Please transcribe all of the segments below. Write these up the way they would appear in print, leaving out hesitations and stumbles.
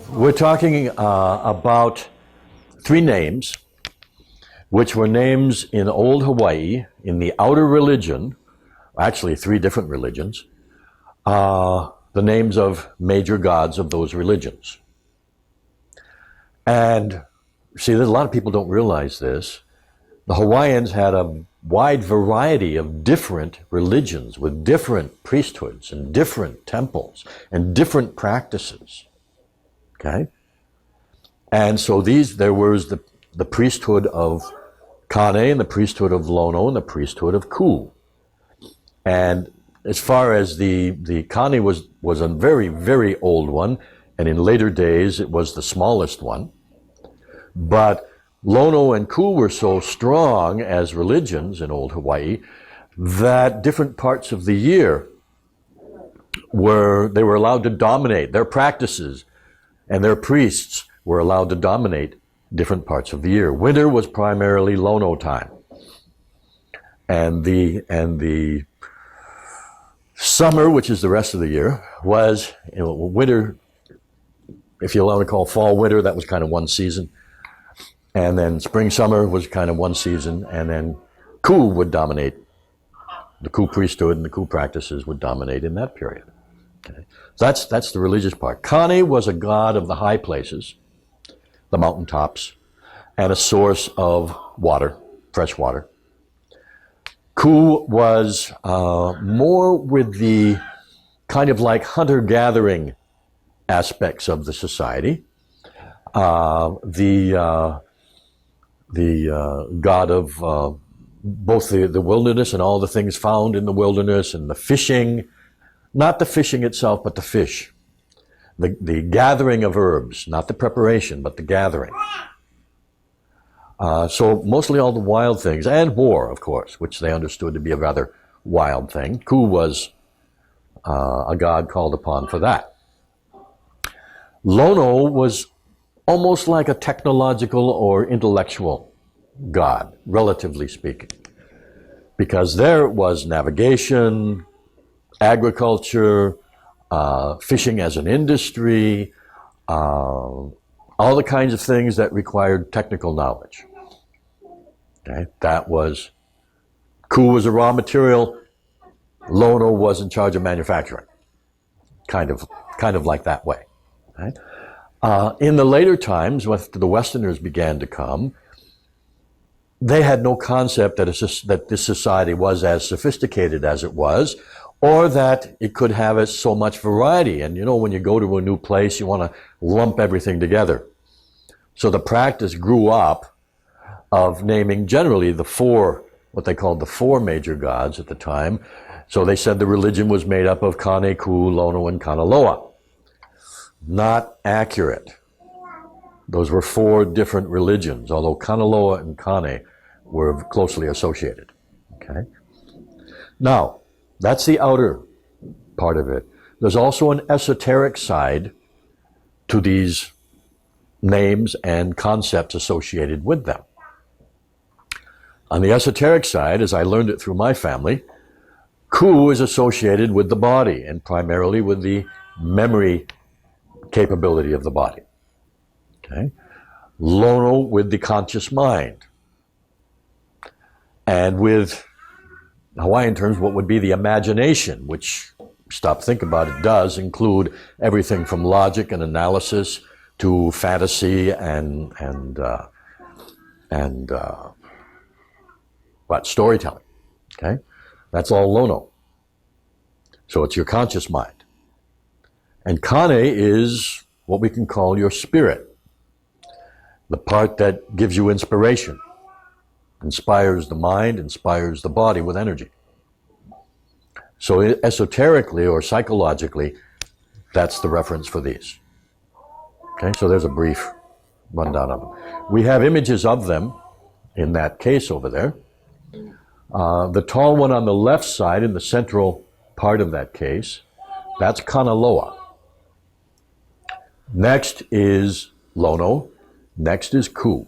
We're talking about three names, which were names in old Hawaii, in the outer religion, actually three different religions, the names of major gods of those religions. And see, a lot of people don't realize this. The Hawaiians had a wide variety of different religions with different priesthoods and different temples and different practices. Okay? And so there was the priesthood of Kane and the priesthood of Lono and the priesthood of Ku. And as far as the Kane was a very, very old one, and in later days it was the smallest one. But Lono and Ku were so strong as religions in old Hawaii that different parts of the year they were allowed to dominate. Their practices and their priests were allowed to dominate different parts of the year. Winter was primarily Lono time. And the summer, which is the rest of the year, was winter. If you want to call fall winter, that was kind of one season. And then spring summer was kind of one season. And then Ku would dominate. The Ku priesthood and the Ku practices would dominate in that period. Okay. That's the religious part. Kane was a god of the high places, the mountaintops, and a source of water, fresh water. Ku was more with the kind of like hunter-gathering aspects of the society. The god of both the wilderness and all the things found in the wilderness and the fishing. Not the fishing itself, but the fish. The gathering of herbs, not the preparation, but the gathering. So mostly all the wild things, and war, of course, which they understood to be a rather wild thing. Ku was a god called upon for that. Lono was almost like a technological or intellectual god, relatively speaking, because there was navigation, agriculture, fishing as an industry, all the kinds of things that required technical knowledge. Okay, Ku was a raw material, Lono was in charge of manufacturing. Kind of like that way. Right? In the later times, when the Westerners began to come, they had no concept that this society was as sophisticated as it was, or that it could have so much variety. And when you go to a new place, you want to lump everything together. So the practice grew up of naming generally what they called the four major gods at the time. So they said the religion was made up of Kane, Ku, Lono, and Kanaloa. Not accurate. Those were four different religions, although Kanaloa and Kane were closely associated. Okay. Now, that's the outer part of it. There's also an esoteric side to these names and concepts associated with them. On the esoteric side, as I learned it through my family, Ku is associated with the body and primarily with the memory capability of the body. Okay? Lono with the conscious mind. And with Hawaiian terms, what would be the imagination, which, stop, think about it, does include everything from logic and analysis to fantasy and storytelling. Okay, that's all Lono. So it's your conscious mind. And Kane is what we can call your spirit, the part that gives you inspiration. Inspires the mind, inspires the body with energy. So esoterically or psychologically, that's the reference for these. Okay, so there's a brief rundown of them. We have images of them in that case over there. The tall one on the left side in the central part of that case, that's Kanaloa. Next is Lono. Next is Ku.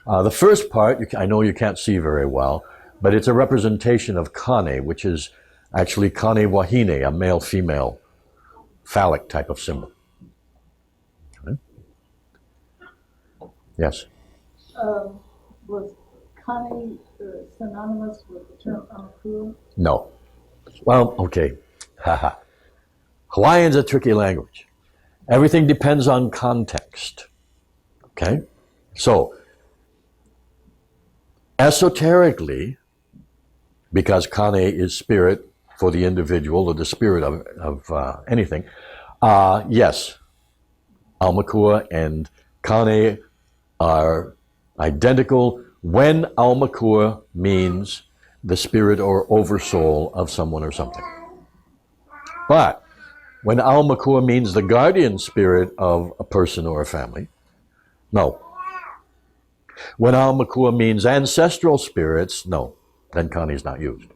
The first part, I know you can't see very well, but it's a representation of Kane, which is actually Kane Wahine, a male-female phallic type of symbol. Yes. Was Kane synonymous with the term Aumakua? No. Well, okay. Hawaiian's a tricky language. Everything depends on context. Okay? So, esoterically, because Kane is spirit for the individual or the spirit of anything, yes, Aumakua and Kane are identical when Aumakua means the spirit or oversoul of someone or something. But when Aumakua means the guardian spirit of a person or a family, no. When Aumakua means ancestral spirits, no. Then Kane is not used.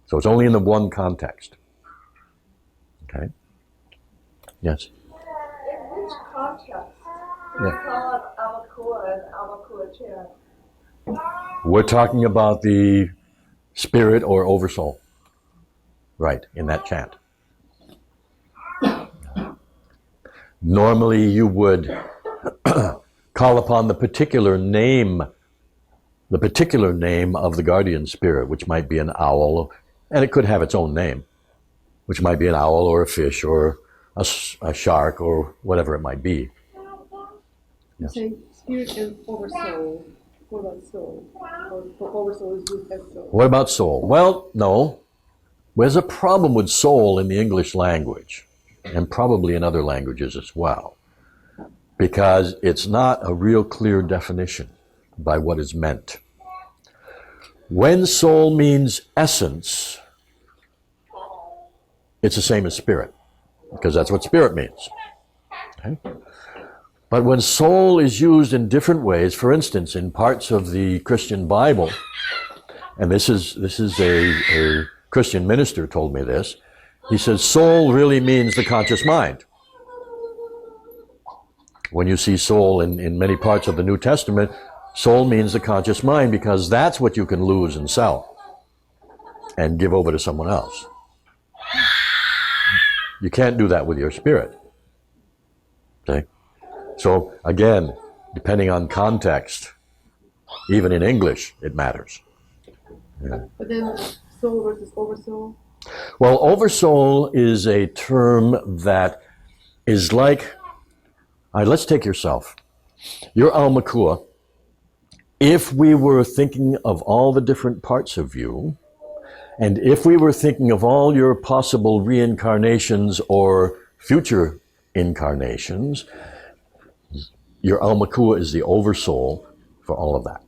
So it's only in the one context. Okay? Yes? In which context do you call it Aumakua and Aumakua chant? We're talking about the spirit or oversoul. Right, in that chant. Normally you would call upon the particular name of the guardian spirit, which might be an owl, and it could have its own name, which might be an owl or a fish or a shark or whatever it might be. You say spirit and oversoul. What about soul? Or oversoul is used as soul. What about soul? Well, no. There's a problem with soul in the English language, and probably in other languages as well, because it's not a real clear definition by what is meant. When soul means essence, it's the same as spirit, because that's what spirit means. Okay? But when soul is used in different ways, for instance, in parts of the Christian Bible, and this is a Christian minister told me this, he says soul really means the conscious mind. When you see soul in many parts of the New Testament, soul means the conscious mind because that's what you can lose and sell and give over to someone else. You can't do that with your spirit. Okay? So again, depending on context, even in English, it matters. Yeah. But then soul versus oversoul? Well, oversoul is a term that is like, all right, let's take yourself. You're Aumakua. If we were thinking of all the different parts of you, and if we were thinking of all your possible reincarnations or future incarnations, your Aumakua is the oversoul for all of that.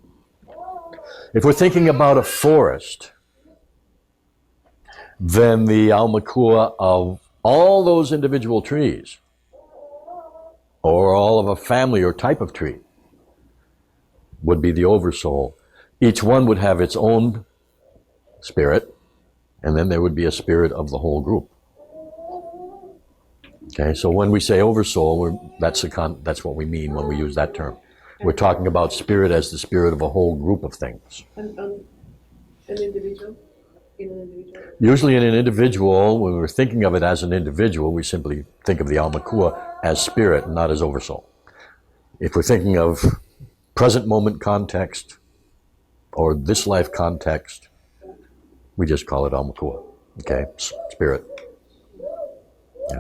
If we're thinking about a forest, then the Aumakua of all those individual trees, or all of a family or type of tree, would be the oversoul. Each one would have its own spirit, and then there would be a spirit of the whole group. Okay, so when we say oversoul, that's what we mean when we use that term. We're talking about spirit as the spirit of a whole group of things. An individual? In an individual? Usually in an individual, when we're thinking of it as an individual, we simply think of the Aumakua as spirit, not as oversoul. If we're thinking of present moment context or this life context, we just call it Aumakua. Okay, spirit. Yeah.